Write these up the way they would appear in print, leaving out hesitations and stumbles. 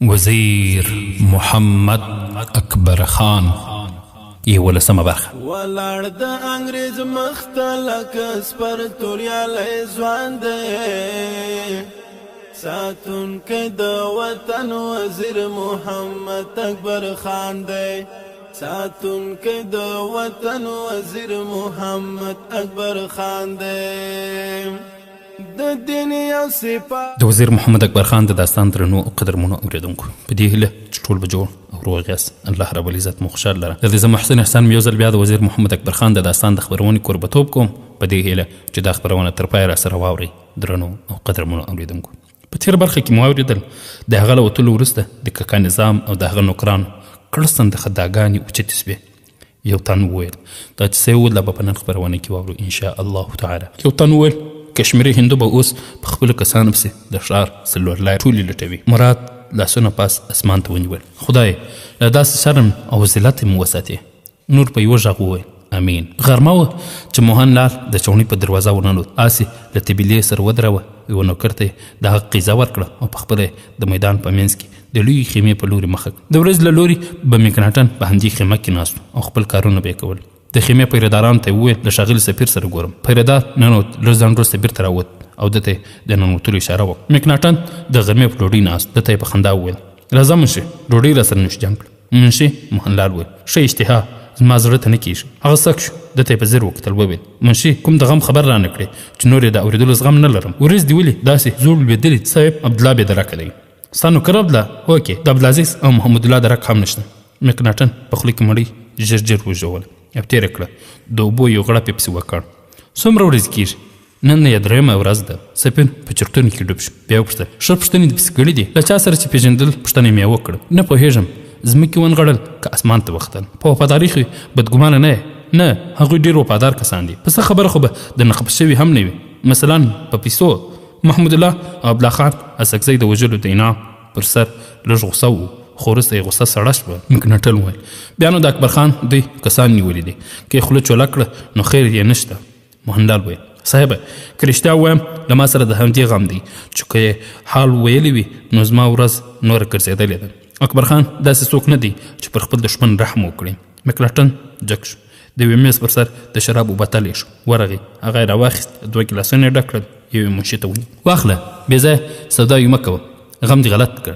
وزیر محمد اکبر خان یولسمه برخه. ولاړ د انګریز مختلک سپر توریالی ځوان دی، ساتونکی د وطن وزیر محمد اکبر خان دی، ساتونکی د وطن وزیر محمد اکبر خان دی. د دین یو صفات د وزیر محمد اکبر خان د داستان درنو او قدرمنو اوریدونکو په دې هیله چې ټول به جوړ او روغ یاست. الله رب العزت مو خوشحال لره. د دې زه محسن احسان یو ځل بیا د وزیر محمد اکبر خان د داستان د خبرونې کوربتوب کوم په دې هیله چې دا خبرونه تر پایه راسره واورئ درنو او قدرمنو اوریدونکو. په تېره برخه کې مو واورېدل د هغه له وتلو وروسته د کاکا نظام او د هغه نوکرانو کړستن د خداګانې اوچتې سوې. یو تن وویل دا چې څه وویل دا به په نن خپرونه کې واورو انشاء الله تعالی. یو تن وویل کشمیري هندو به اوس په خپلو کسانو پسې د ښار څلور لارې ټولې لټوي. مراد لاسونه پاس اسمان ته ونیول. خدای له داسې شرم او ذلت مو وساتې. نور په یوه غږ وویل امین. غرمه وه چې موهن لال د چوڼۍ په دروازه ورننوت. آسې له طبیلې سره ودروه. یوه نوکر ته یې د هغه قیزه ورکړه او په خپله د میدان په منځ کې د لویې خیمې په لوري مخه کړه. د ورځې له لوري به مکناټن په همدې خیمه کې ناست او خپل کارونه به یې کول. د خیمې پیرهدارانو ته یې وویل له ښاغلي سفیر سره ګورم. پیرهدار ننوت. لږ ځنډ وروسته بیرته راووت او ده ته د ننوتلو اشاره وکړه. مکناټن د غرمې په ډوډۍ ناست. ده ته یې په خندا وویل راځه منشي ډوډۍ راسره نوشجان کړه. منشي موهنلال وویل ښه اشتها زما زړه ته نه کېږي. هغه سک شو. ده ته یې په ځیر وکتل. وویل منشي کوم د غم خبر رانه کړې چې نور یې د اورېدلو زغم نه لرم. ورځ دې ولې داسې زوړ لوېدلي صاحب عبدالله بېدرکه دی. ستا نوکر عبدالله هوکې د عبدالعزیز او محمد الله درک هم نشته. مکناټن په خوله کې مړۍ ژر ژر وژوله او تېره کړه. د اوبو یو غړپ یې پسې وکړ. څومره ورځې کېږي؟ نن یې درېیمه ورځ ده. سفیر په چرتونو کې ډوب شو. بیا یې وپوښتل ښه پوښتنې دې پسې کړي دي؟ له چا سره چې پېژندل پوښتنه مې یې وکړه. نه پوهېږم ځمکې ونغړل که اسمان ته وختل. په وفاداري خو بدګمانه نه یې؟ نه هغوی ډېر وفادار کسان دي. په څه خبره خو به د نقب شوي هم نه وي. مثلا په پیسو. محمود الله او عبدالله خان اسکزی د وژلو د انعام پر سر لږ غوسه و خو وروسته یې غوسه سړه شوه. مکناټن وویل بیا نو د اکبر خان دوی کسان نیولي دي که یې خوله چوله کړه نو خیر یې نشته. موهنلال وویل صاحبه که رښتیا ووایم له ما سره د همدې غم دی چې که یې حال ویلی وي نو زما ورځ نوره ګرځېدلې ده. اکبر خان داسې څوک نه دی چې پر خپل دښمن رحم وکړي. مکناټن جګ شو. د یوې میز پر سر د شرابو بوتل یې شو. ورغی هغه یې راواخیست. 2 ګیلاسونه یې ډک کړل. یو یې منشي ته ونیو. واخله بې ځایه سودا یې مه کوه غم دې غلط کړ.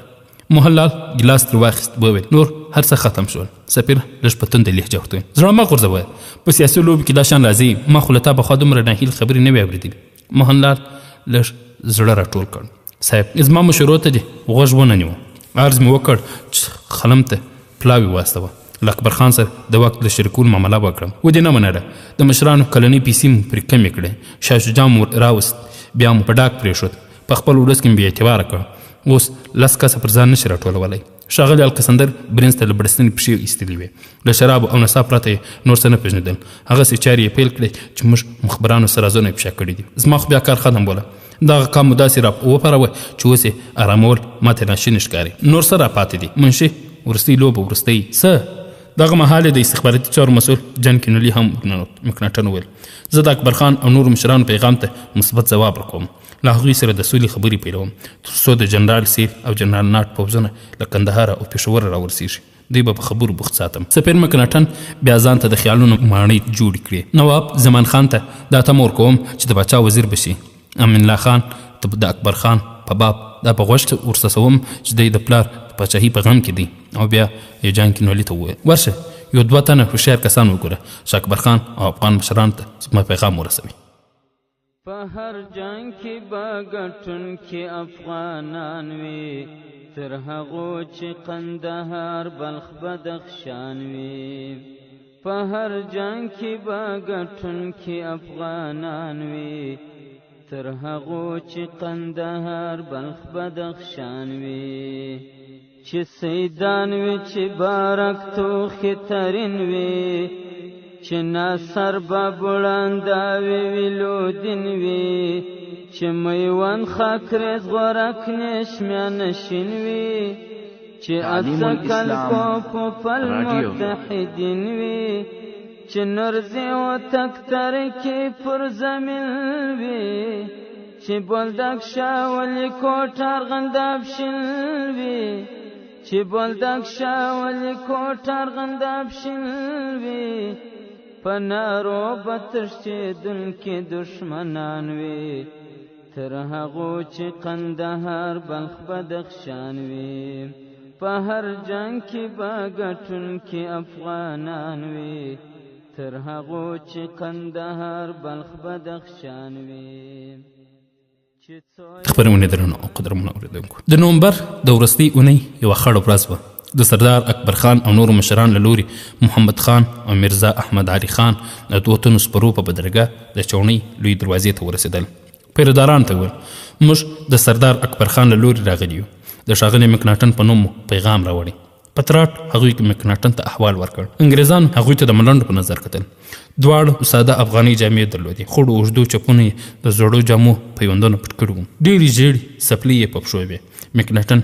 موهنلال ګیلاس ترې واخیست. وویل نور هر څه ختم شول. سفیر لږ په تنده لهجه ورته وویل زړه مه غورځوه په سیاسي لوبو کې دا شان راځي. ما خو له تا پخوا دومره ناهیل خبرې نه وې اورېدلې. موهنلال لږ زړه راټول کړ. صاحب زما مشورو ته دې غوږ ونه نیوه. عرض مې وکړ چې خلم ته پلاوي واستوه. له اکبر خان سره د وخت د شریکولو معامله وکړم. و دې نه منله. د مشرانو کلنۍ پیسې مو پرې کمې کړې. شاه شجاع مو راوست. بیا مو په ډاک پرېښود. په خپل ولس کې مې بې اعتباره کړ. اوس 10 کسه پر ځان نشي راټولولی. ښاغلي الکسندر برنس ته له بړستنې پښې ایستلې وې. له شرابو او نڅا پرته یې نور څه نه پېژنېدل. هغسې چارې یې پیل کړې چې موږ مخبرانو سره رازونه یې افشا کړي دي. زما خو بیا کار ختم بوله. دغه کام مو داسې را وپاروه چې اوس یې ارامول ماته ناشوني ښکاري. نور څه را پاتې دي؟ منشي وروستۍ لوبه وروستۍ څه؟ دغه مهال د استخباراتي چارو مسؤل جان کینولي هم ورننوت. مکناټن وویل زه د اکبر خان او نورو مشرانو پیغام ته مثبت ځواب ورکوم. له هغوی سره د سولې خبرې پیلوم تر څو د جنرال سیل او جنرال ناټ پوځونه له کندهار او پېښوره راورسېږي. دوی به په خبرو بوخت ساتم. سفیر مکناټن بیا ځان ته د خیالونو ماڼۍ جوړې کړې. نواب زمان خان ته دا تمه ورکوم چې د باچا وزیر به شي. امین الله خان ته د اکبر خان په باب دا په غوږ ورسوم چې دی د پلار د پاچاهي په غم کې دی. او بیا یې جان کینولي ته وویل ورشه یو 2 تنه هوښیار کسان وګوره چې اکبر خان او افغان مشرانو ته زما پیغام ورسوي. په هر جنگ کې به ګټونکي افغانان وي تر هغو چې قندهار بلخ بدخشان وي. په هر جنگ کې به ګټونکي افغانان وي تر هغو چې قندهار بلخ بدخشان وي. چې سیدان وي چې بارک توخې ترین وي چې ناصر به بلنداوي ویلودین وي چې میوند خاکریز غورک نشمیا نشین وي چې اڅکل کو پل متحدین وي چې نرزی و تکتر کې پر زمین وي چې بلدک شاولی کوټ ارغنداب شین وي چې بولدک شاولي کوټ ارغنداب شین وي په نارو به تښتېدونکي دښمنان وي تر هغو چې قندهار بلخ بدخشان وي په هر جنګ کې به ګټونکي افغانان وي تر هغو چې قندهار بلخ بدخشان وي. خبرونه درنو او قدرمنو اوریدونکو د نومبر د ورستۍ اونۍ یوه خړه ورځ وه د سردار اکبر خان او نورو مشران له لوري محمد خان او میرزا احمد علي خان د دوه تنو سپرو په بدرګه د چوڼۍ لوی دروازې ته ورسېدل. پیرداران ته وویل موږ د سردار اکبر خان له لوري راغلي یو د ښاغلي مکناټن په نوم پیغام راوړی. پتراټ هغوی مکناټن ته احوال ورکړ. انګریزان هغوی ته د ملنډو په نظر کتل. دواړو ساده افغاني جامې درلودې. خوړو اوږدو چپونو یې د زړو جامو پیوندونه پټ کړي وو. ډېرې ژېړې څپلۍ یې په پښو وې. مکناټن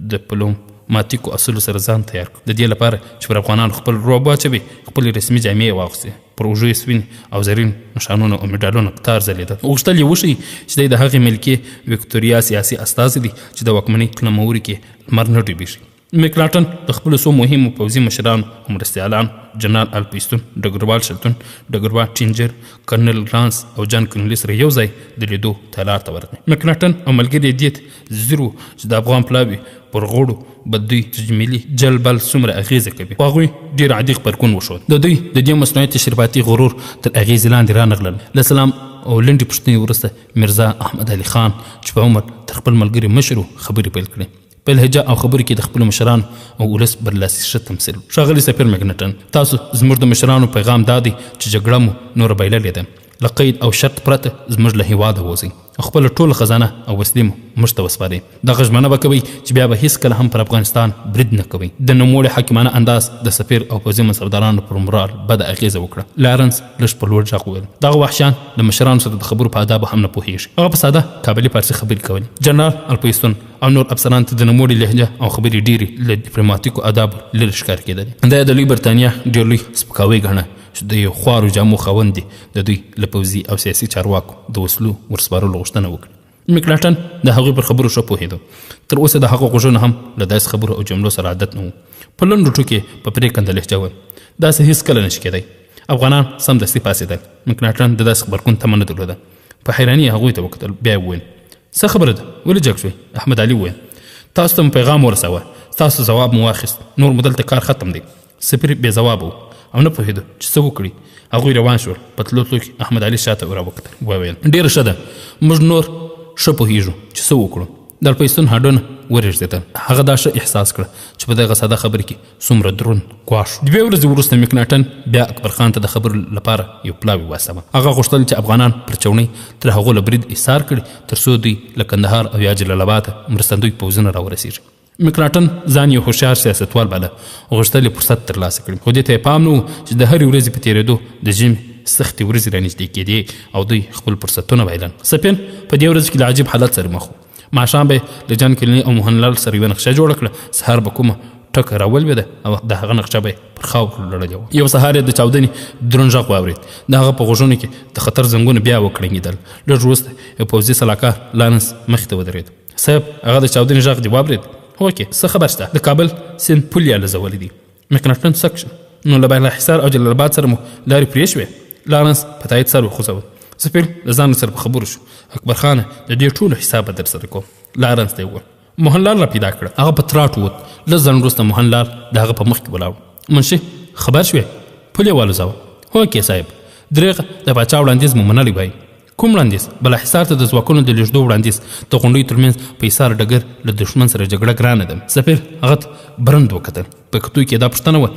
د ډیپلوماتیکو اصولو سره ځان تیار کړ د دې لپاره چې پر افغانانو خپل رعب واچوي. خپلې رسمي جامې یې واغوستې. پر اوږو یې سپین او زرین نښانونه او مډالونه په تار ځلېدل. غوښتل یې وښیي چې دی د هغې ملکې وکتوریا سیاسي استازی دی چې د واکمنۍ په نوموري کې لمر نه ډوبېږي. مکناټن د خپلو څو مهمو پوځي مشرانو او مرستیالان جنرال الپیستون، ډګروال شلتون، ډګروال ټینجر، کرنل رانس او جان کنلي سره یو ځای د لیدو تالار ته ورغی. مکناټن او ملګري یې دې ته ځیر وو چې د افغان پلاوي پر غوړو بدوی تجمیلي جل بل څومره اغیزه کوي. خو هغوی ډېر عادي غبرګون وښود. د دوی د دې مصنوعي تشریفاتي غرور تر اغیزې لاندې رانغلل. له سلام او لنډې پوښتنې وروسته میرزا احمد علي خان چې په عمر تر خپل ملګري مشر و خبرې پیل کړې. په لهجه او خبرو کې د خپلو مشرانو او ولس برلاسي ښه تمثیل. ښاغلي سفیر مکناټن، تاسو زموږ د مشرانو پیغام دا دی چې جګړه مو نوره بایللې ده. له قید او شرط پرته زموږ له هېواده ووځئ او خپله ټوله خزانه او وسلې مو موږ ته وسپارئ. دغه ژمنه به کوئ چې بیا به هېڅکله هم پر افغانستان برید نه کوئ. د نوموړي حاکمانه انداز د سفیر او پوځي منصبدارانو پر مورال بده اغېزه وکړه. لارنس لږ په لوړ غږ وویل دغه وحشیان د مشرانو سره د خبرو په آدابو هم نه پوهېږي. هغه په ساده کابلي فارسي خبرې کولې. جنرال الپیستون او نور افسران ته د نوموړي لهجه او خبرې ډېرې له ډیپلوماتیکو آدابو لرې ښکار کېدلې. دا یې د لوی برټانیا ډېر لوی سپکاوی ګڼه چې د یو خوارو جامو خاوند دی د دوی له پوځي او سیاسي چارواکو د وسلو ورسپارلو غوښتنه وکړه. مکناټن د هغوی پر خبرو ښه پوهېده. تر اوسه د هغه غوږونه هم له داسې خبرو او جملو سره عادت نه وو. په لنډو ټکو په پرېکنده لهجه وویل داسې هېڅکله نشي کېدی. افغانان سمدستي پاڅېدل. مکناټن د داسې غبرګون تمه نه درلوده. په حیراني هغوی ته وکتل. بیا یې وویل څه خبره ده ولې جګ شوئ؟ احمد علي وویل تاسو ته مو پیغام ورساوه، تاسو ځواب مو واخیست، نور مو دلته کار ختم دی. سفیر بې ځوابه و او نه پوهېده چې څه وکړي. هغوی روان شول. په تلو تلو کې احمد علي شاته راوکتل. وویل ډېره ښه ده، موږ نور ښه پوهېږو چې څه وکړو. د الپیستون هډونه ورېږدېدل. هغه دا ښه احساس کړه چې په دغه ساده خبرې کې څومره دروند ګواښ. 2 ورځې وروسته مکناټن بیا اکبر خان ته د خبرو لپاره یو پلاوی واستوه. هغه غوښتل چې افغانان پر چوڼۍ تر هغو له برید ایثار کړي تر څو دوی له کندهار او یا جلال آباده مرستندوی پوځونه راورسېږي. مکناټن ځان یو هوښیار سیاستوال باله. غوښتل یې فرصت ترلاسه کړي. خو دې ته یې پام نه و چې د هرې ورځې په تېرېدو د ژمي سختې ورځې رانږدې کېدې او دوی خپل فرصتونه بایلل. سپین په دې ورځ کې د عجیب حالت سره مخ و. ماښام به د جان کلني او موهنلال سره یوه نقشه جوړه کړه. سهار به کومه ټکه راولوېده او د هغه نقشه به یې پر خاورو لړلې وه. یو سهار یې د چاودنې دروند غږ واورېد. د هغه په غوږونو کې د خطر زنګونه بیا وکړنګېدل. لږ وروسته یو پوځي سلاکار لارنس مخې ته ودرېد. صاحب هغه د چاودنې غږ دې واورېد؟ هوکې څه خبر شته؟ د کابل سیند پل یې لځولی دی. مکناټن سک شو. نو له بالاحصار او جلال آباد سره مو لارې پرې شوې؟ لارنس په تایید سر وخوځول. سفیر له ځان سره په خبرو شو. اکبر خانه د دې ټولو حساب به در سره کوم. لارنس ته یې وویل موهنلال را پیدا کړه. هغه په تراټ ووت. لږ ځنډ وروسته موهنلال د هغه په مخ کې ولاړ. منشي خبر شوې؟ پل یې والوځاوه. هوکې صاحب. دریغه د پاچا وړاندیز مو منلی وایي. کوم وړاندیز؟ بالاحصار ته د ځواکونو د لېږدو وړاندیز. د غونډیو ترمنځ په ایثار ډګر له دښمن سره جګړه ګرانه ده. سفیر هغه ته برند وکتل. په کتو کې دا پوښتنه وه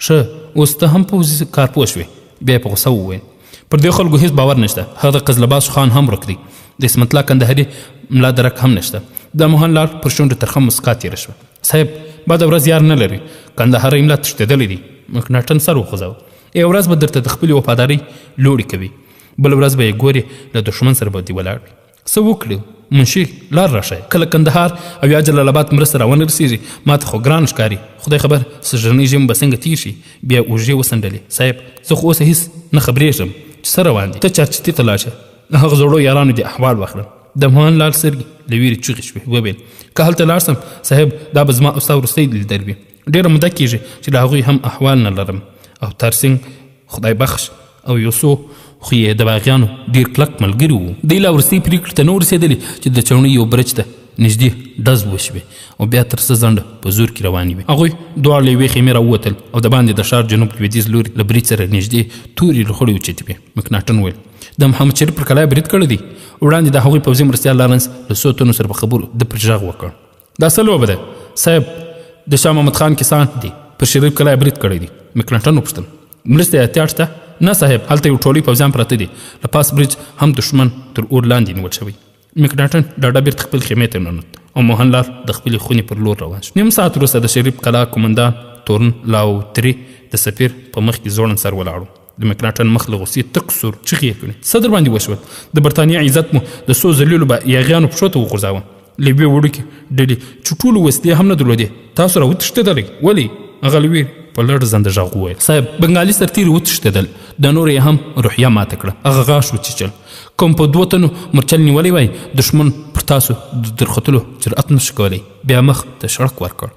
ښه اوس ته هم پوځي کارپوه شوې؟ بیا یې په غوسه وویل پر دې خلکو هېڅ باور نشته. هغه د قزلباز خان هم ورک دی. د اسمت الله کندهاري ملا درک هم نشته. د موهنلال پر شونډو ترخه مسکا تېره شوه. صاحب بده ورځ یار نه لري. کندهارۍ ملا تښتېدلی دی. مکناټن سر وخوځاوه. یوه ورځ به درته د خپلې وفادارۍ لوړې کوي، بله ورځ به یې ګورې له دښمن سره به دې ولاړ وي. څه وکړو منشي لار راښایه. کله کندهار او یا جلال آباد مرسته راونه رسېږي ما ته خو ګران ښکاري. خدای خبر سږنۍ ژمی به څنګه تېر شي. بیا اوږې وڅنډلې. صاحب زه خو اوسه هېڅ نه خبرېږم چې څه روان دي. ته چارچتي ته لاړ شه، له هغه زړو یارانو دې احوال واخله. د موهنلال سترګې له ویرې چغې شوې. وویل که هلته لاړ سم صاحب دا به زما او ستا وروستی لیدل وي. ډېره موده کېږي چې له هغوی هم احوال نه لرم. او ترسنګ خدای بخش او یوسو خو یې د باغیانو ډېر کلک ملګري وو. دوی لا وروستۍ پرېکړې ته نه ورسېدلې چې د چوڼۍ یو برج ته نږدې ډز وشوې او بیا تر څه ځنډه په زور کې روانې وې. هغوی دواړه له یوې خیمې راووتل او د باندې د ښار جنوب لویدیځ لوري له برج سره نږدې تورې لوخړې اوچتې وې. مکناټن وویل د محمد شریف پر کلا برید کړی دی. وړاندې د هغوی پوځي مرستیال لارنس له څو تنو سره په خبرو د پر غږ وکړ. دا څه لوبه ده صاحب؟ د شاه محمد خان کسان دي پر شریف کلا برید کړی دی. مکناټن وپوښتل مرستې احتیاط شته؟ نه صاحب هلته یو ټولۍ پوځیان پراته دي. له پاس برج هم دښمن تر اور لاندې نیول شوی. مکناټن ډاډه بیرته خپل خیمې ته ننوت او موهنلال د خپلې خونې پر لور روان شو. نیم ساعت وروسته د شریف کلا قومندان تورن لاوتري د سفیر په مخ کې ځوړند سر ولاړ و. د مکناټن مخ له غوسې تک سور چغې یې کړې. څه در باندې وشول؟ د برټانیې عزت مو د څو ذلیلو یاغیانو پښو ته وغورځاوه. له یوې وړوکې ډلې چې ټولو وسلې هم نه درلودې تاسو را وتښتېدلئ. ولې؟ هغه له ویرې په لړ زنده غږ وویل صاحب بنګالي سرتیري وتښتېدل. د نورو یې هم روحیه ماته کړه. هغه غاښ وچیچل. کوم په 2 تنو مرچل نیولی وای دښمن پر تاسو د درختلو جرأت نشو کولی. بیا مخ ته شړک ورکړ.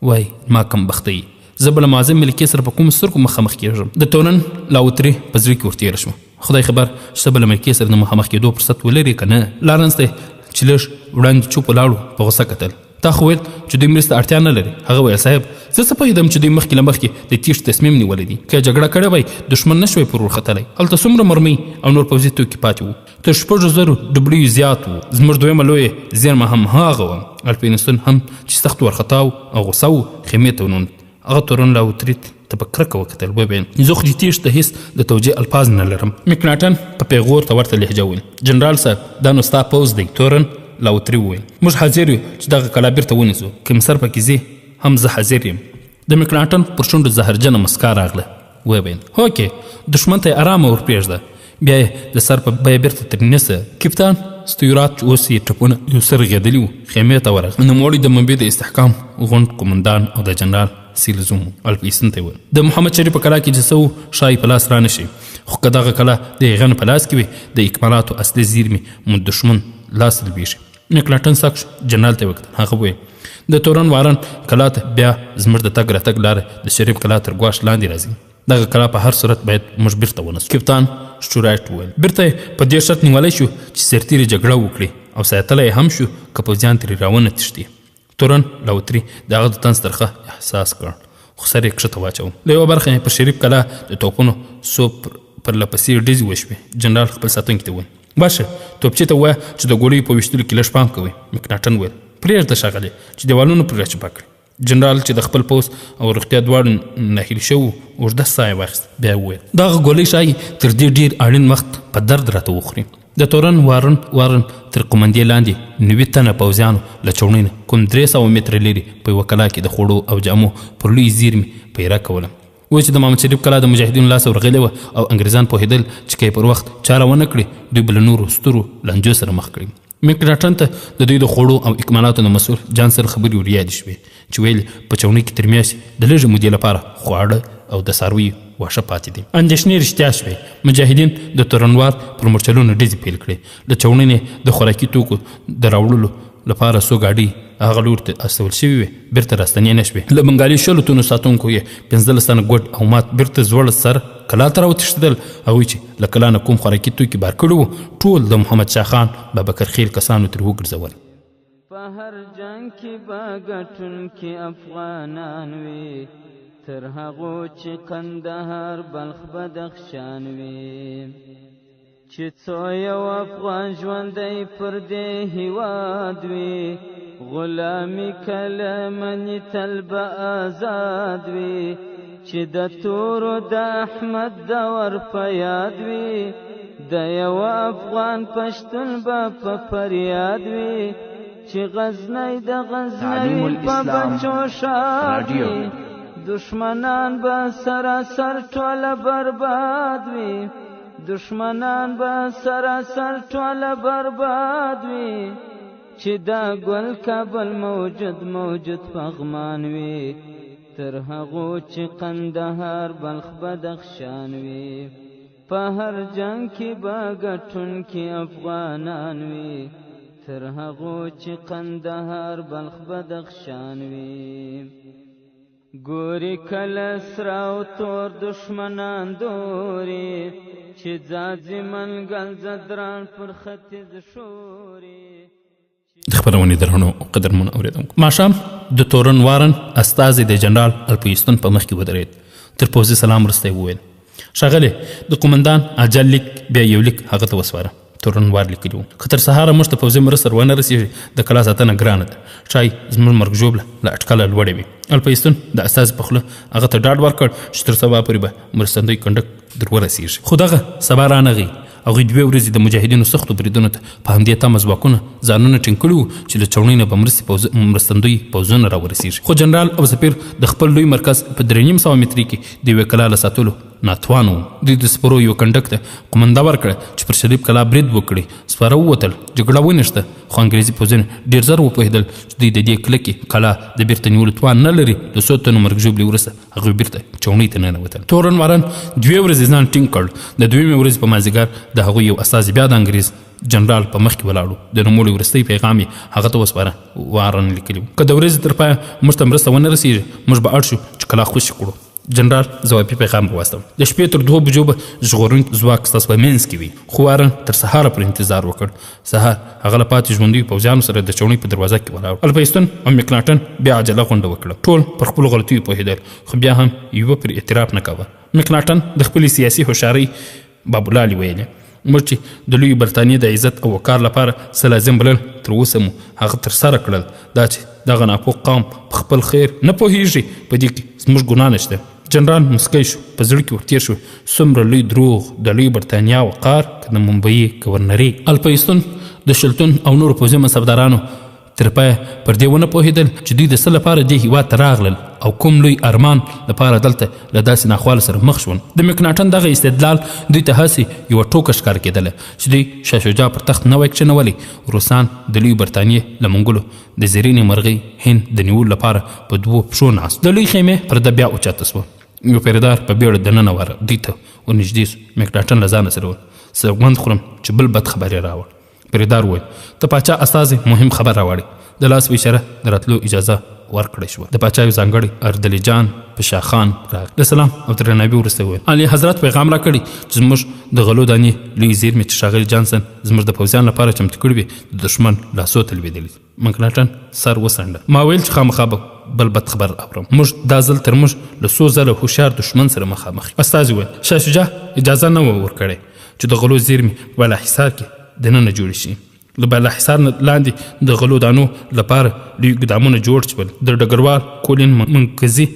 وای ما کم بختۍ زه به له معظم ملکې سره په کومو سترګو مخامخ کېږم. د تورن لاوتري په زړه کې ورتېره شوه. خدای خبر چې ته به له ملکې سره د مخامخ کېدو فرصت ولرې که نه. لارنس ته چې لږ وړاندې چوپ ولاړو په غوسه کتل. تا خو ویل چې دوی مرسته اړتیا نه لري. هغه ویل صاحب زه څه پوهېدم چې دوی مخکې له مخکې د تیښتې تصمیم نیولی دی. که جګړه کړې وای دښمن نه شوی پر ورختلی. هلته څومره مرمۍ او نور پوځي توکي پاتې وو. تر 6,000 ډبلیو زیات وو. زموږ دویمه لویه زیرمه هم هغه وه. الفینستون هم چې سخت وارخطا او غوسه و خیمې ته وننوت. هغه تورن لاوتري ته په کرکه وکتل. وویل زه خو د تیښتې هېڅ د توجیه الفاظ نه لرم. مکناټن په پیغور ته ورته لهجه وویل جنرال صاحب دا نو ستا پوځ دی. تورن لاوتري وویل موږ حاضر یو چې دغه کلا بیرته ونیسو. که مصر پکې ځي هم زه حاضر یم. د مکناټن پر شونډو زهرجنه مسکا راغله. وویل هوکې دښمن ته یې ارامه ورپرېږده. بیا یې د سر په بیه بیرته ترې نیسه. کپتان ستیورات چې اوس یې ټپونه یو څه رغېدلي وو خیمې ته ورغله. نوموړي د منبع د استحکام غونډ قومندان او د جنرال سیلزوم الفیسن ته وویل د محمد شریف په کلا کې چې څه و شایي په لاس رانشي. خو که دغه کلا د هغه په لاس کې وي د اکمالاتو اصلي زیرمې مو دښمن لاس لویږي. مکناټن ساک جنرال ته وکتل. هغه وویل د تورن وارن کلا ته بیا زموږ د تګ راتګ لاره د شریف کلا تر ګواښ لاندې راځي. دغه کلا په هر صورت باید موږ بیرته ونیسو. کپتان شورایټ وویل بیرته یې په دې شرط نیولی شو چې سرتیري جګړه وکړي او ساتلی هم شو که پوځیان ترې راونه تښتي. تورن لاوتري د هغه د طنز ترخه احساس کړ خو سر یې کښته واچوه. له یوه برخه یې پر شریف کلا د توپونو څو پرلپسې ډزې وشوې. جنرال خپل ساتونکي ته وویل باشه توپچې ته ووایه چې د ګولیو په ویشتلو کې لږ پام کوئ. مکناټن وویل پرېږده ښاغلی چې دیوالونو پر راچپه کړي. جنرال چې د خپل پوځ او روغتیا دواړو ناهیل شوي اوږده ساه یې واخیست. بیا یې وویل دغه ګولۍ ښایي تر دې ډېر اړین وخت په درد راته وخوري. د تورن وارن تر قومندې لاندې 90 تنه پوځیانو له چوڼۍ نه کوم 300 متره لرې په یوه کلا کې د خوړو او جامو پر لوی زیرمې پیره کوله. وایي چې د محمد شریف کلا د مجاهدینو لاسه ورغلې وه او انګریزان پوهېدل چې که یې پر وخت چاره ونه کړي دوی به له نورو سترو لانجو سره مخ کړي. مکناټن ته د دوی د خوړو او اکمالاتو د مسؤل جان سره خبرې وریادې شوې چې ویل په چوڼۍ کې تر میاشتې د لږې مودې لپاره خواړه او د څارویو واښه پاتې دي. اندېښنې رښتیا شوې. مجاهدین د تورنوار پر مرچلونو ډزې پیل کړې. له چوڼۍ نه د خوراکي توکو د راوړلو لپاره څو ګاډۍ هغه لور ته استول شوي وې بیرته راستنې نه شوې. له بنګالي 100 تنو ساتونکو یې 15 تنه ګوډ او مات بیرته زوړ سر کلا ته راوتښتېدل. هغوی چې له کلا نه کوم خوراکي توکي بار کړي وو ټول د محمد شاه خان بابکر خیل کسانو ترې وګرځول. په هر جنګ کې به ګټونکي افغانان وي تر هغو چې قندهار بلخ بدخشان وي چې څو یو افغان ژوندی پر دې هیواد وي غلامي کله مني تل به آزاد وي چې د تورو د احمد دور په یاد وي د یو افغان پښتون به په فریاد وي چې غزنی د غزنوي په بچو ښاد وي دشمنان به سراسر ټوله برباد وي دشمنان به سراسر ټوله برباد وي چې دا ګل کابل موجود پغمان وي تر هغو چې قندهار بلخ بدخشان وي په هر جنگ کې به ګټونکي افغانان وي تر هغو چې قندهار بلخ بدخشان وي ګوري کله سره او تور دشمنان دوري چې ځاځي منګل زدران پر ختیځ شوري د خبرونې درنو قدرمنو اورېدونکو ماښام د تورن وارن استازي د جنرال الپویستون په مخ کې ودرېد تر پوځي سلام وروسته یې وویل ښاغلی د قومندان اجل لیک بیا یو لیک هغه ته وسپاره تورن وار لیکلي وو که تر سهاره موږ ته پوځي مرسته ونه رسېږي د کلا ساتنه ګرانه ده ښایي زموږ مرګ ژوبله له اټکله لوړې وي الپویستون د استازي په خوله هغه ته ډاډ ورکړ چې تر سبا پورې به مرستندوی کنډک در ورسېږي خو دغه سبا رانغی هغوی 2 ورځې د مجاهدینو سختو بریدونو ته په همدې تمه ځواکونه ځانونه ټینګ کړي وو چې له چوڼۍ نه به مرستندوی پوځونه راورسېږي خو جنرال او سفیر د خپل لوی مرکز په 3.5 متري کې د یوې کلا له ساتلو ناتوان وو دوی د سپرو یو کنډک ته قومنده ورکړه چې پر شریف کلا برید وکړي سپاره ووتل جګړه ونښته خو انګریزي پوځونه ډېر زر وپوهېدل چې دوی د دې کلکې کلا د بیرته نیولو توان نه لري د 100 تنو مرګ ژوبلې وروسته هغوی بیرته چوڼۍ ته ننوتل تورن وارن 2 ورځې ځان ټینګ کړ د 2مې ورځې په مازدیګر د هغوی یو استازي بیا د انګریز جنرال په مخ کې ولاړو د نوموړي وروستی پیغام یې هغه ته وسپاره وارن لیکلي و که د ورځې تر پایه موږ ته مرسته ونه رسېږي موږ به اړ شو چې کلا خوشي کړو جنرال ځوابي پیغام واستاو د شپې تر 2 بجو به ژغورونکی ځواک ستاسو په منځ کې وي خو وارن تر سهاره پورې انتظار وکړ سهار هغه له پاتې ژوندیو پوځیانو سره د چوڼۍ په دروازه کې ولاړ الپویستون او مکناټن بیا عجله غونډه وکړه ټول پر خپلو غلطیو پوهېدل خو بیا هم یوه پرې اعتراف نه کوه مکناټن د خپلې سیاسي هوښیارۍ بابولالې ویلې موږ چې د لوی برطانیې د عزت او وقار لپاره څه لازم بلل تر اوسه مو هغه ترسره کړل دا چې دغه ناپوه قوم په خپل خیر نه پوهېږي په دې کې زموږ ګناه نشته جنرال مسکی شو په زړه کې ورتېر شو څومره لوی دروغ د لوی برطانیا وقار که د ممبۍ ګورنري الپویستون د شلتون او نورو پوځي منصبدارانو تر پایه پر دې ونه پوهېدل چې دوی د څه لپاره دې هېواد ته راغلل او کوم لوی ارمان لپاره دلته له داسې ناخواله سره مخ شول د مکناټن دغه استدلال دوی ته هسې یوه ټوکه ښکاره کېدله چې دوی شاه شجاع پر تخت نه وای کښېنولی روسان د لوی برطانیې له منګلو د زرینې مرغۍ هند د نیولو لپاره په 2 پښو ناست د لوی خیمې پرده بیا اوچته شوه یو پیردار په بیړه دننه واره دوی ته ورنږدې سو مکناټن له ځانه سره وویل سوګند خورم چې بل بد خبر یې راوړ پیردار وویل د پاچا استازي مهم خبر راوړی د لاس په اشاره د راتلو اجازه ورکړی شوه د پاچا یو ځانګړی اردلي جان پشاه خان راغی د سلام او درناوي وروسته وویل اعلی حضرت پیغام راکړي چې زموږ د غلو دانې لوی زیرمې چې ښاغلي جانسن زموږ د پوځیانو لپاره چمتو کړي وي د دښمن لاسو ته لوېدلي مکناټن سر وڅنډه ما ویل چې خامخا به بل بد خبر اورم موږ دا ځل تر موږ له 100 ځله هوښیار دښمن سره مخامخ استازي وویل شاه شجاع اجازه نه وه ورکړې چې د غلو زیرمې بالاحصار کې دننه جوړې شي له بالاحصار نه لاندې د غلو دانو لپاره لوی ګدامونه جوړ شول د ډګروال کولین منقذي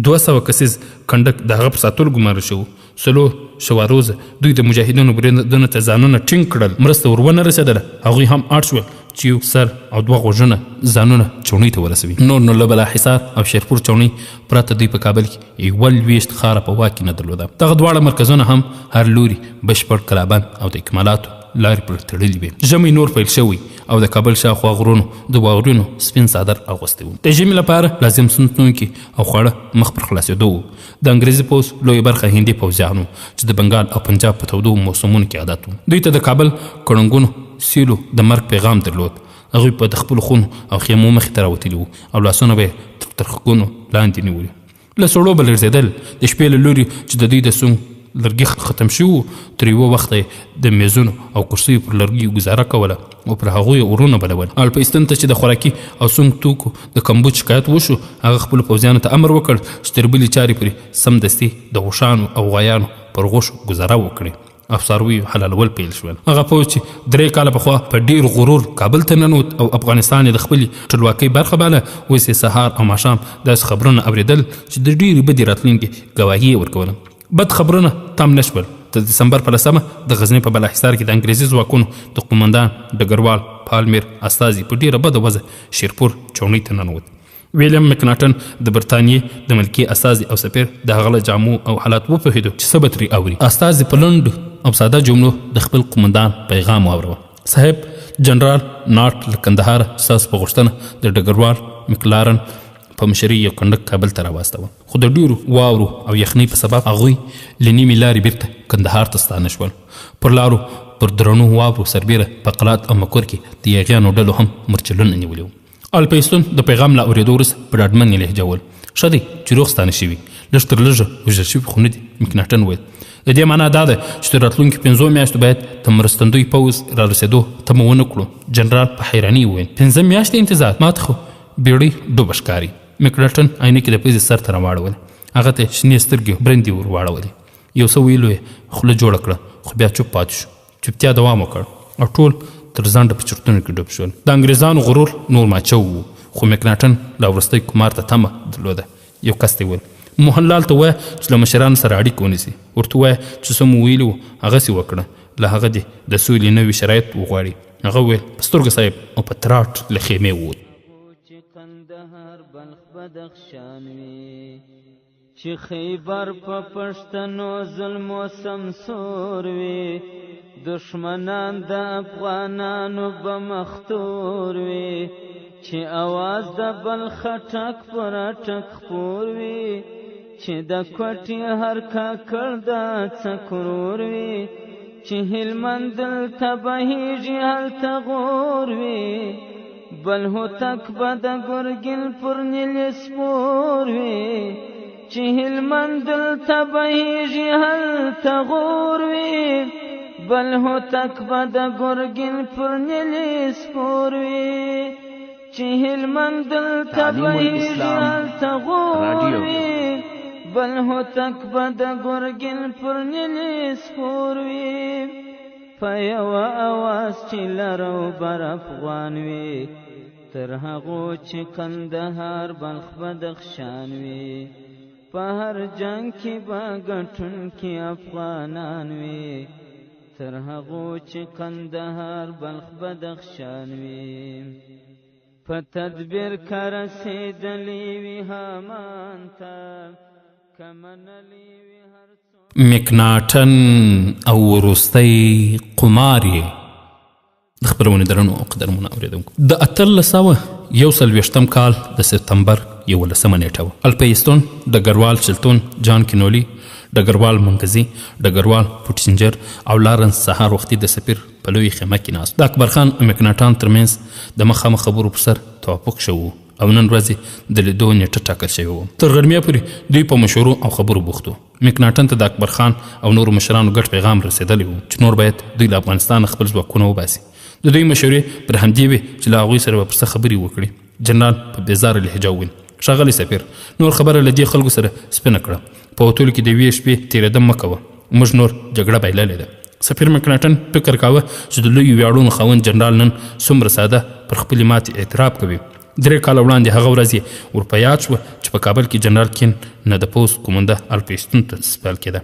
200 کسیز کنډک د هغه په ساتلو ګماره شو سلو شواروزه دوی د مجاهدینو بریدونو ته ځانونه ټینګ کړل مرسته ور ونه رسېدله هغوی هم اړ شول چې یو سر او 2 غوږونه ځانونه چوڼۍ ته ورسوي نور نو له بالاحصار او شیرپور چوڼۍ پرته دوی په کابل کې 21 خاره په واک کې نه درلوده دغه دواړه مرکزونه هم هر لوري بشپړ کلابند او د اکمالاتو لارې پر تړلي وي ژمی نور پیل شوی او د کابل شاوخوا غرونو د واورینو سپین څادر اغوستی و د ژمي لپاره لازم سنتونکي او خواړه مخ پر خلاصېدو و د انګریزي پوځ لویه برخه هندي پوځیانو چې د بنګال او پنجاب په تودو موسمونو کې عادت و دوی ته د کابل کړنګونو سیلو د مرګ پیغام درلود هغوی په د خپلو خونو او خیمو مخې ته راوتلي وو او لاسونه به یې تر ترخکونو لاندې نیولي له سړو به لړزېدل د شپې له لوري چې د دوی د سونګ لرګي ختم شوي تر یوه وخته د میزونو او کرسیو پر لرګیو ګزاره کوله او پر هغوی ورونه بلول الپویستون ته چې د خوراکي او سونګ توکو د کمبود شکایت وشو هغه خپلو پوځیانو ته امر وکړ چې تر بلې چارې پورې سمدستي د غوښانو او غوایانو پر غوښو ګزاره وکړي او څارویو حلالول پیل شول هغه پوځ چې 3 کاله پخوا په ډېر غرور کابل ته ننوت او افغانستان یې د خپلې ټولواکۍ برخه باله اوس یې سهار او ماښام داسې خبرونه اورېدل چې د ډېرې بدې راتلونکې ګواهي یې ورکوله بد خبرونه تم نشول د دسمبر په 10 د غزني په بالاحصار کې د انګریزي ځواکونو د قومندان ډګروال پالمیر استازي په ډېره بده وضع شیرپور چوڼۍ ته ننوت ویلیم مکناټن د برطانیې د ملکي استازي او سفیر د هغه له جامو او حالات وپوهېدو چې څه به ترې اوري استازي په لنډو او ساده جملو د خپل قومندان پیغام واوروه صاحب جنرال ناټ له کندهاره ستاسو په غوښتنه د ډګروال مکلارن په مشرۍ یو کنډک کابل ته راواستوه خو د ډېرو واورو او یخنۍ په سبب هغوی له نیمې لارې بیرته کندهار ته ستانه شول پر لارو پر درنو واورو سربیره په قلات او مکور کې د یاغیانو ډلو هم مرچلونه نیولي وو. الپیستون د پیغام له اورېدو وروسته په ډاډمنې لهجه وویل ښه دی چې روغ ستانه شوي، لږ تر لږه وژل شوي خو نه دي. مکناټن وویل د دې معنا دا ده چې تر راتلونکي 5 میاشتو باید د مرستندوی پوځ را رسېدو تمه ونه کړو. جنرال په حیراني وویل 5 میاشتې انتظار؟ ما ته خو بیړۍ ډوبه ښکاري. مکناټن عینکې د پزې سر ته راواړولې، هغه ته شنې سترګې برندې ور واړولې. یو څه ویلو یې خوله جوړه کړه خو بیا چوپ پاتې شو. چوپتیا دوام وکړ او ټول تر ځنډه په چرتونو کې ډوب شول. د انګریزانو غرور نور ماچو و خو مکناټن لا وروستی کمار ته تمه درلوده. یو کس ته ویل موهنلال ته ووایه چې له مشرانو سره اړیکه ونیسي، ورته ووایه چې څه مو ویلي وو هغسې وکړه، له هغه دې د سولې نوي شرایط وغواړي. هغه ویل په سترګه صاحب او په تراټ له خیمې ووت. چې خیبر په پښتنو ظلم و سمسور وي، دشمنان د افغانانو به مختور وي، چې اواز د بل خټک پر اټک خپور وي، چې د کوټې هر کاکړ د څکرور وي، چې هلمند دلته بهیږي هلته غور وي، بل هوتک به د ګرګین پر نیل سپور وي، چې هلمند دلته بهیږي هلته غور وي، بل هوتک به د ګرګین پر نیل سپور وي، چې هلمند دلته بهیږي هلته غور وي، بل هوتک به د ګرګین پر نیل سپور وي، په یوه اواز چې لرو بر افغان وي، تر هغو چې کندهار بلخ بدخشان وي، په هر جنگ کې به ګټونکي افغانان وي، تر هغو چې کندهار بلخ بدخشان وي، په تدبیر که رسېدلي وي هامان ته که منلي وي هر څو. مکناټن او وروستی قمار یې د خپرونې درنو او قدرمنو اورېدونکو د 1841 کال د سپتمبر 11 نیټه وه. الپیستون، ډګروال چلتون، جان کینولي، ډګروال منګزي، ډګروال پوټسینجر او لارنس سهار وختي د سفیر په لویې خیمه کې ناست. د اکبر خان او مکناټن ترمنځ د مخامخ خبرو پر سر توافق شوی و او نن ورځې د لیدو نیټه ټاکل شوې وه. تر غرمې پورې دوی په مشورو او خبرو بوخت وو. مکناټن ته د اکبر خان او نورو مشرانو ګډ پیغام رسېدلی و چې نور باید دوی له افغانستان خپل ځواکونه وباسي. د دوی مشورې پر همدې وې چې له هغوی سره به پر څه خبرې وکړي. جنرال په بېزاره لهجه وویل ښاغلی سفیر، نور خبره له دې خلکو سره سپینه کړه، په وتلو کې د یوې شپې تېرېدم مه کوه، موږ نور جګړه بایللې ده. سفیر مکناټن فکر کاوه چې د لویو ویاړونو خاوند جنرال نن څومره ساده پر خپلې ماتې اعتراف کوي. 3 کاله وړاندې هغه ورځ یې ور په یاد شوه چې په کابل کې جنرال کین نه د پوځ قومنده الپیستون ته سپارل کېده.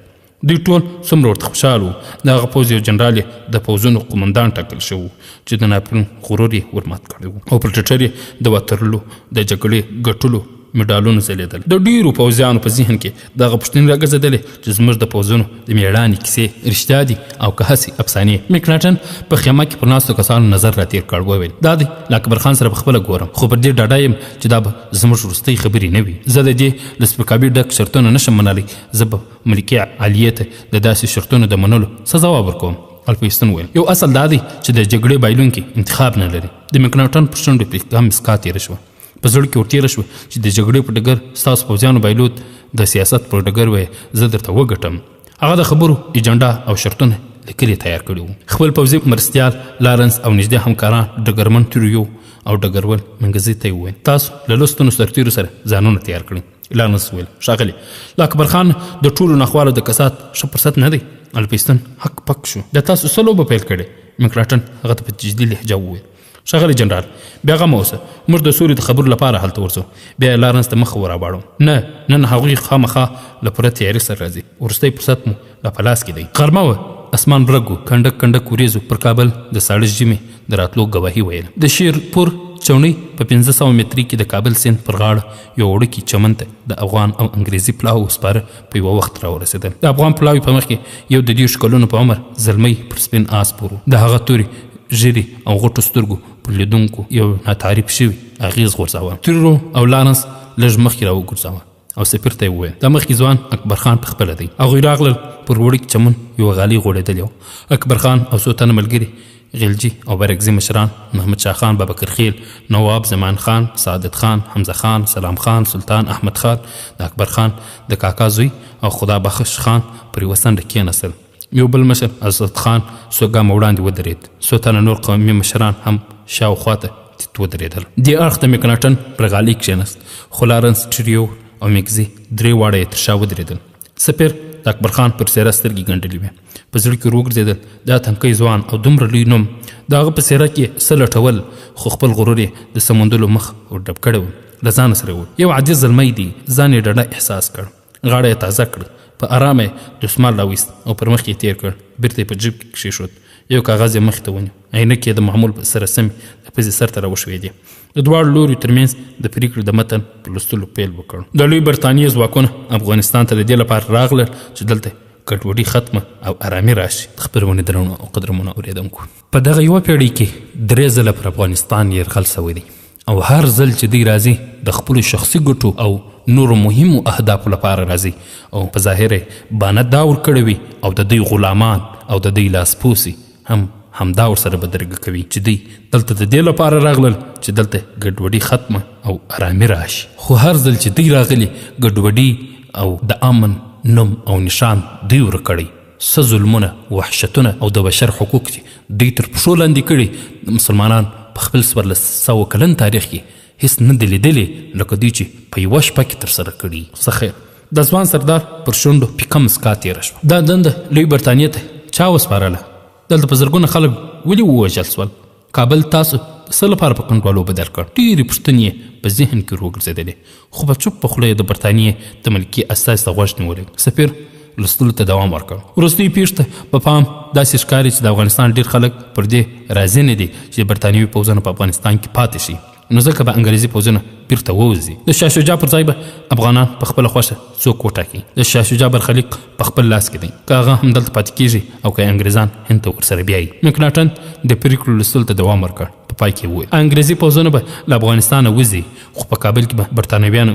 دوی ټول څومره ورته خوشحال وو. د هغه پوځ یو جنرال د پوځونو قومندان ټاکل شوی چې د ناپلیون غرور یې ورمات کړی و او پر ټټر یې د واترلو د جګړې ګټلو مډالونه ځلېدل. د ډېرو پوځیانو په ذهن کې دغه پوښتنې راګرځېدلې چې زموږ د پوځونو د مېړانې کیسې رښتیا دي او که هسې افسانې. مکناټن په خیمه کې پر ناستو کسانو نظر راتېر کړ. وویل دا دی له اکبر خان سره پخپله ګورم، خو پر دې ډاډه یم چې دا به زموږ وروستۍ خبرې نه وي. زه د دې له سپکاوي ډک شرطونه نشم منلی، زه به ملکې عالیې ته د داسې شرطونو د منلو څه ځواب ورکوم. الپیستون ویل یو اصل دا دی چې د جګړې بایلونکي انتخاب نه لري. د مکناټن پر شونډو پرې هم مسکا تېره شوه. په زړه کې ورتېره شوه چې د جګړې په ډګر ستاسو پوځیانو بایلود د سیاست پر ډګر وایي زه درته وګټم. هغه د خبرو ایجنډا او شرطونه لیکلي تیار کړي وو. خپل پوځي مرستیال لارنس او نږدې همکاران ډګرمن تریو او ډګرول منګزي ته یې وویل تاسو له لوستونو سرتیرو سره ځانونه تیار کړئ. لارنس ویل ښاغلی له اکبر خان د ټولو ناخوالو د کسات ښه فرصت نه دی. الپیستون حق پک شو. د تاسو څه لوبه پیل کړې؟ مکناټن هغه ته په جدي لهجه وویل ښاغلی جنرال بیا غم اوسه، موږ د سولې د خبرو لپاره هلته ورځو. بیا یې لارنس ته مخه وراباړو. نه نن هغوی خامخا له پوره تیاري سره راځي. وروستی فرصت مو لا په لاس کې دی. غرمه وه، اسمان برګ و، کنډک کنډک وریځو پر کابل د ساړه ژمي د راتلو ګواهي ویله. د شیرپور چونۍ په 1500 متري کې د کابل سیند پر غاړه یو وړوکي چمن ته د افغان او انګریزي پلاو سپاره په یوه وخت راورسېدل. د افغان پلاوي په مخ کې یو د 30 کلونو په عمر زلمی پر سپین آس پور و. د هغه تورې ژیرې او غټو سترګو پر لیدونکو یو ناتعریف شوي اغیز غورځاوه. تیرو او لارنس لږ مخکې راوګرځاوه. او سفیر ته وویل دا مخکې ځوان اکبر خان په خپله دی. هغوی راغلل پر وړوکي چمن یوه غالۍ غوړېدلې وه. اکبر خان او څو تنه ملګري غلجي او برګزي مشران محمد شاه خان، بابکر خیل، نواب زمان خان، سعادت خان، حمزه خان، سلام خان، سلطان احمد خان، د اکبر خان د کاکا زوی او خدا بخش خان پر یوه څنډه کېناستل. یو بل مشر اسد خان څو ګامه وړاندې ودرېد. څو تنه نور قومي مشران هم شاوخواته ودرېدل. دې اړخ ته مکناټن پر غالۍ کښېناست، خو لارنس ټریو او میکزي درې واړه یې تر شا ودرېدل. سفیر د اکبر خان پر څېره سترګې ګنډلې وې، په زړه کې وګرځېدل دا تنکی ځوان او دومره لوی نوم د هغه په څېره کې څه لټول، خو خپل غرور یې د سموندلو مخ ورډب کړی و. له ځانه سره و یو عاجز زلمی دی. ځان یې ډډه احساس کړ، غاړه یې تازه کړ، په ارامه یې دسمال راویست او پر مخ یې تیر کړ. بیرته یې په جیب کې کښېښود. یو کاغذ یې مخې ته ونیو، عینکې یې د معمول سره سمې د پزې سر ته راوښوېدې. د دواړو لوریو ترمنځ د پریکړې د متن په لوستلو پیل وکړ. د لوی برطانیې ځواکونه افغانستان ته د دې لپاره راغلل چې دلته ګډوډي ختمه او ارامي راشي. خپرونې درنو او قدرمنو اورېدونکو، په دغه یوه پیړۍ کې 3 ځله پر افغانستان یرغل سوی دی او هر ځل چې دوی راځي د خپلو شخصي ګټو او نورو مهمو اهدافو لپاره راځي او په ظاهر یې بانه دا ورکړی وي او د دوی غلامان او د دوی لاسپوسي هم همدا ورسره بدرګه کوي چې دوی دلته د دې لپاره راغلل چې دلته ګډوډي ختمه او ارامي راشي. خو هر ځل چې دوی راغلي ګډوډي او د امن نوم او نشان دوی ورکړی. څه ظلمونه، وحشتونه او د بشر حقوق چې دوی تر پښو لاندې کړي د مسلمانان په خپل 1400 کلن تاریخ کې هیڅ نه دي لیدلي لکه دوی چې په یوه شپه کې ترسره کړي. څه خیر، د ځوان سردار پر شونډو پیکه مسکا تېره شوه. دا دنده لوی برطانیې ته چا وسپارله؟ دلته په زرګونه خلک ولې ووژل سول؟ کابل تاسو څه لپاره په کنټرولو بدل کړ؟ ډېرې پوښتنې یې په ذهن کې راوګرځېدلې، خو په چوپ په خوله یې د برطانیې د ملکي استازي ته غوږ نیولی. سفیر لوستلو ته دوام ورکړ. وروستیو پیښو ته په پام داسې ښکاري چې د افغانستان ډېر خلک پر دې راضي نه دي چې برطانوي پوځونه په افغانستان کې پاتې شي، نو ځکه به انګریزي پوځونه بیرته ووځي. د شاه شجاع پر ځای به افغانان په خپله خوښه څوک وټاکي. د شاه شجاع برخلیک په خپل لاس کې دی، که هغه هم دلته پاتې کېږي او که انګریزان هند ته ورسره بیایي. مکناټن د پریکړو لوستلو ته دوام ورکړ. په پای کې وویل انګریزي پوځونه به له افغانستانه وځي، خو په کابل کې به برطانویانو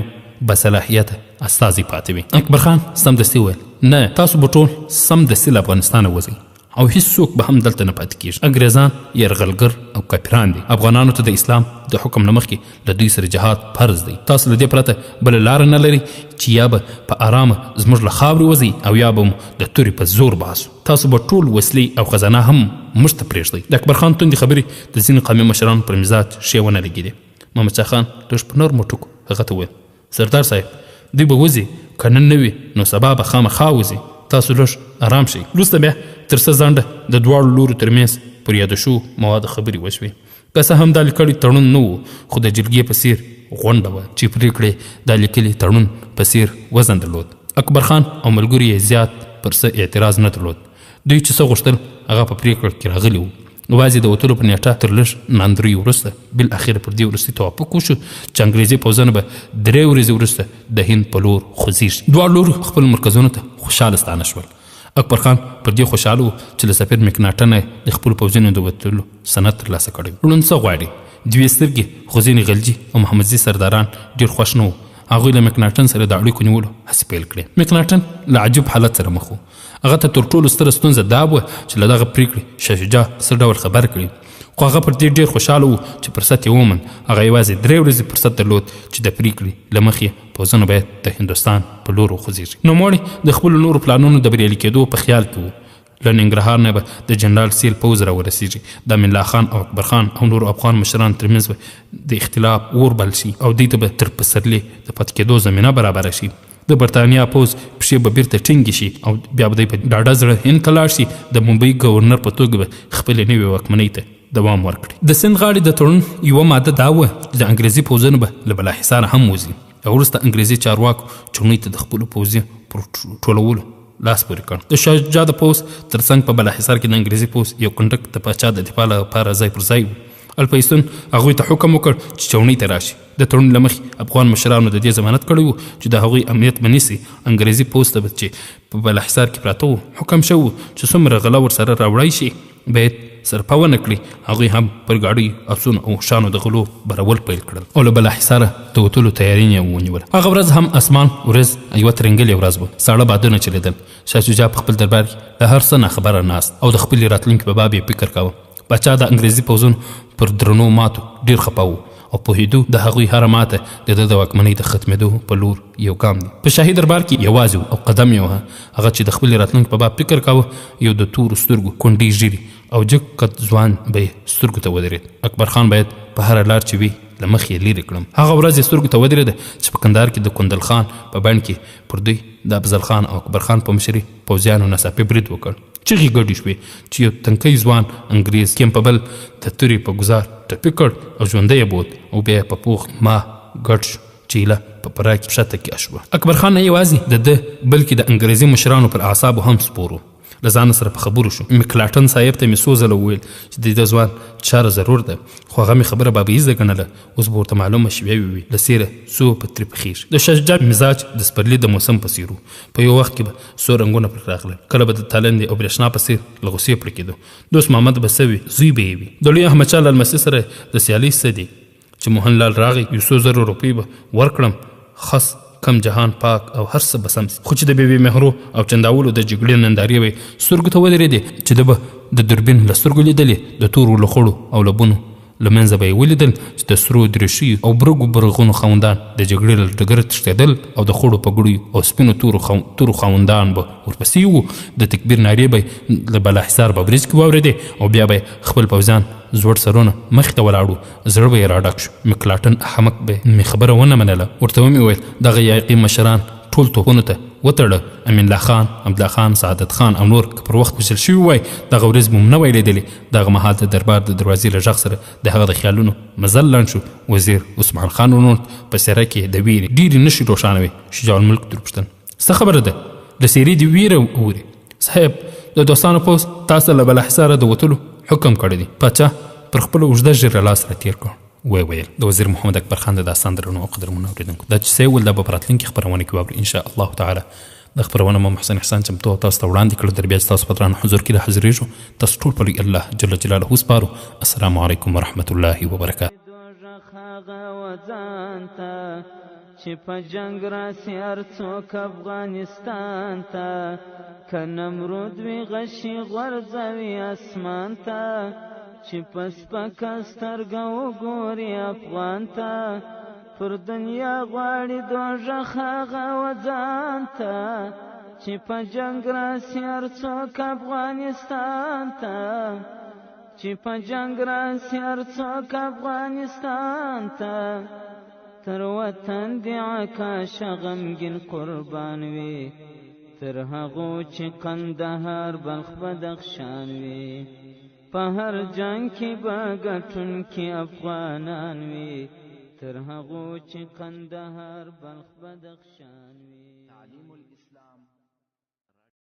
بصلاحیته استازي پاتې وي. اکبر خان سمدستي وویل نه، تاسو به ټول سمدستي له افغانستانه وځئ او هیڅوک به هم دلته نه پاتې کېږي. انګریزان یرغلګر او کافران دي. افغانانو ته د اسلام د حکم نه مخکې له دوی سره جهاد فرض دی. تاسو له دې پرته بله لاره نه لري چې یا به په ارامه زموږ له خاورې وځئ او یا به مو د تورې په زور باسو. تاسو به ټول وسلې او خزانه هم موږ ته پرېږدئ. د اکبر خان توندې خبرې د ځینو قومي مشرانو پر مزاج ښې ونه لګېدې. محمد شاه خان لږ په نرمو ټکو هغه ته وویل سردار صاحب، دوی به وځي، که نن نه وي نو سبا به خامخا وځي. تاسو لږ ارام شئ. وروسته بیا تر څه ځنډه د دواړو لورو ترمنځ پر یاده شوو موادو خبرې وشوې. که څه هم دا لیکلی تړون نه و، خو د جرګې په څېر غونډه وه چې پرېکړې دا لیکلي تړون په څېر وزن درلود. اکبر خان او ملګرو یې زیات پر څه اعتراض نه درلود. دوی چې څه غوښتل هغه په پرېکړه کې راغلي وو. یوازې د وتلو په نیټه تر لږ ناندریو وروسته بالاخره پر دې وروستي توافق وشو چې انګریزي پوځونه به 3 ورځې وروسته د هند په لور خوځېږي. دواړو لورو خپل مرکزونو ته خوشحاله ستانه شول. اکبر خان پر دې خوشحاله و چې له سفیر مکناټن د خپلو پوځونو د وتلو سند ترلاسه کړی. لوڼ څه غواړي؟ 2 سترګې خوځینې غلجي او محمدزي سرداران ډېر خوښ نه وو. هغوی له مکناټن سره د اړیکو نیولو هڅې پیل کړې. مکناټن له عجیب حالت سره مخ و. هغه ته تر ټولو ستره ستونزه دا وه چې له دغه پرېکړې شاه شجاع څه ډول خبر کړي. خو هغه پر دې ډېر خوشحاله و چې فرصت یې وموند. هغه یوازې 3 ورځې فرصت درلود چې د پرېکړې له مخې پوځونه باید د هندوستان په لور وخوځېږي. نوموړی د خپلو نورو پلانونو د بریالي کېدو په خیال کې و. له ننګرهار نه به د جنرال سیل پوځ راورسېږي. د امان الله خان او اکبر خان او نورو افغان مشرانو ترمنځ به د اختلاف اور بل شي او دوی ته به تر پسرلي د پاتې کېدو زمینه برابره شي. د برطانیا پوځ پښې به بیرته ټینګې شي او بیا به دوی په ډاډه زړه هند ته لاړ شي. د ممبۍ ګورنر په توګه به خپلې نوې واکمنۍ ته دوام ورکړي. د سند غاړې د تړون یوه ماده دا وه چې د انګریزي پوځونو به له بالاحصاره هم وځي. وروسته انګریزي چارواکو چوڼۍ ته د خپلو پوځي پر ټولولو لاس پورې کړ. د شاه شجاع د پوځ تر څنګ په بالاحصار کې د انګریزي پوځ یو کنډک د پاچا د دفاع لپاره ځای پر ځای و. الفیستون هغوی ته حکم وکړ چې چوڼۍ ته راشي. د تړون له مخې افغان مشرانو د دې ضمانت کړی و چې د هغوی امنیت به نیسي. انګریزي پوځ ته چې په بالاحصار کې پراته و حکم شوی و چې څومره غله ورسره راوړی شي باید صرفه ونه کړي هغوی هم پر ګاډیو اسونو او شانو د غلو برول پیل کړل او له بالاحصاره د وتلو تیاري یې ونیوله. هغه ورځ هم اسمان ورځ یوه ترنګلې ورځ وه. ساړه بادونه چلېدل. شاه شجاع په خپل دربار کې له هر څه ناخبره ناست او د خپلې راتلونکي په باب یې فکر کاوه. پاچا د انګریزي پوځونو پر درنو ماتو ډېر خفه و او پوهېدو د هغوی هره ماته د ده د واکمنۍ د ختمېدو په لور یو ګام دی. په شاهي دربار کې یوازې و او قدم یې وهه. هغه چې د خپلې راتلونکي په باب فکر کاوه یو د تورو سترګو کونډې ږیرې او جګ قد ځوان به یې سترګو ته ودرېد. اکبر خان باید په هره لار چې وي له مخې یې لرې کړم. هغه ورځ یې سترګو ته ودرېده چې په کندهار کې د کندل خان په بڼ کې پر دوی د افضل خان او اکبر خان په مشري پوځیانو ناڅاپي برید وکړ. چغې ګډې شوې چې یو تنکی ځوان انګریز کیمپبل د تورې په ګزار ټپي کړ او ژوندی یې بوت او بیا یې په پوخ ماه ګډ شو چې ایله په فراه کې پښته کې شوه. اکبر خان نه یوازې د ده بلکې د انګریزي مشرانو پر اعصابو هم سپور و. له ځانه سره په خبرو شو. مکلاټن صاحب ته مې څو ځله وویل چې د ده ځوان چاره ضرور ده خو هغه مې خبره بابیزه ګڼله. اوس به ورته معلومه شوې وي له سیره څو په ترې پخېږي. د شاه شجاع مزاج د سپرلي د موسم په څېر و. په یو وخت کې به څو رنګونه پرې راغلل. کله به د تالندې او برېښنا په څېر له غوسې پړه کېدو. دوست محمد به څه وي زوی به یې وي. د لوی احمدشاه لمسي سره د سیالۍ څه دي چې موهنلال راغی 100,000 روپۍ به ورکړم خس کم جهان پاک او هر څه به سم سي. خو چې د بې مهرو او چنداولو د جګړې نندارې به یې سترګو ته ودرېدې چې ده به د دوربین له سترګو لیدلې د تورو لخړو او لبونو له منځه به یې ولیدل چې د سرو دریشیو او برګو برغونو خاوندان د جګړې له ډګره تښتېدل او د خړو پګړیو او سپینو تورو خاوندان به ورپسې وو. د تکبیر نارې به له بالاحصار په برج کې واورېدې او بیا به خپل پوځیان زوړ سرونه مخې ته ولاړو. زړه به یې راډک شو. مکلاټن احمق به مې خبره ونه منله. ورته ومې ویل دغه یاقي مشران ټول توپونو ته وتړه. امین الله خان، عبدالله خان، سعادت خان او نور که پر وخت وژل شوي وای دغه ورځ به نه وای لیدلې. دغه مهال د دربار د دروازې له غږ سره د هغه د خیالونو مزل لنډ شو. وزیر عثمان خان ورنوت په څېره کې د ویرې ډېرې نښې روښانه وې. شجاع الملک ترې وپوښتل څه خبره ده له څېرې دې ویره اوري؟ صاحب د دوستانو پوځ تاسو له بالاحصاره د وتلو حکم کړی دی. پاچا پر خپله اوږده ژیره لاس راتېر کړ. وی ویل د وزیر محمد اکبر خان د داستان درنو او قدرمنو اورېدونکو دا چې څه یې ویل دا به په راتلونکي خپرونه کې واورئ انشاء الله تعالی. د خپرونه مو محسن احسان چمتو او تاسو ته وړاندې کړل. در بیا چې تاسو په درانه حضور کې راحاضرېږو. تاسو ټول په لوی الله جل جلاله سپارو. السلام علیکم ورحمة الله وبرکاته. چې په جنگ راسي هر څوک افغانستان ته که نمرود وي غشي غورځوي اسمان ته چې په سپکه سترګه وګوري افغان ته پر دنیا غواړي دوژخ هغه وځان ته چې په جنگ راسي هر څوک افغانستان ته چې په جنگ راسي هر څوک افغانستان ته تر وطن دی عکاش غمگین قربان وي تر هغو چې قندهار بلخ بدخشان وي په هر جنگ کې به ګټونکي افغانان وي تر هغو چې قندهار بلخ بدخشان وي. تعلیم الاسلام